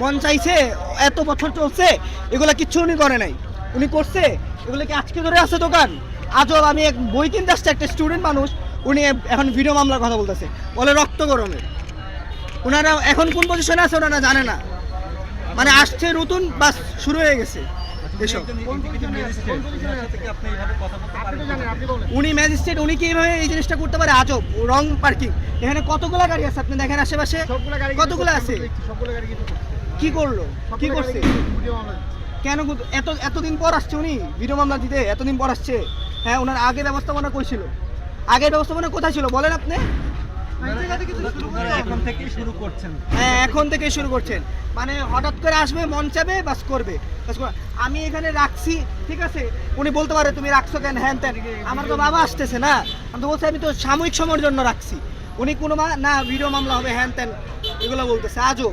মন চাইছে, এত বছর চলছে, এগুলো কিচ্ছু উনি করে নাই। উনি করছে এগুলো কি আজকে ধরে আছে দোকান? আজও আমি এক বই কিনতে আসছে একটা স্টুডেন্ট মানুষ, উনি এখন ভিডিও মামলার কথা বলতেছে, বলে রক্ত গরমে। ওনারা এখন কোন পজিশনে আছে ওনারা জানে না, মানে আসছে নতুন বাস শুরু হয়ে গেছে এসব। উনি ম্যাজিস্ট্রেট, উনি কিভাবে এই জিনিসটা করতে পারে? আজব। রং পার্কিং, এখানে কতগুলা গাড়ি আছে আপনি দেখেন আশেপাশে, কতগুলো আছে। কি করলো, কি করছে, কেন এতদিন পর আসছে উনি ভিডিও মামলা দিতে? এতদিন পর আসছে? হ্যাঁ, ওনার আগে ব্যবস্থাপনা কই ছিল? আগের ব্যবস্থাপনা কোথায় ছিল বলেন আপনি? এখন থেকেই শুরু করছেন। হ্যাঁ, এখন থেকেই শুরু করছেন, মানে হঠাৎ করে আসবে, মন চাবে বাস করবে। আমি এখানে রাখছি, ঠিক আছে, উনি বলতে পারে তুমি রাখছো কেন, হ্যান ত্যান। আমার তো বাবা আসতেছে না, আমি তো বলছি আমি তো সাময়িক সময়ের জন্য রাখছি। উনি কোনো না ভিডিও মামলা হবে, হ্যান ত্যান এগুলো বলতেছে আজও।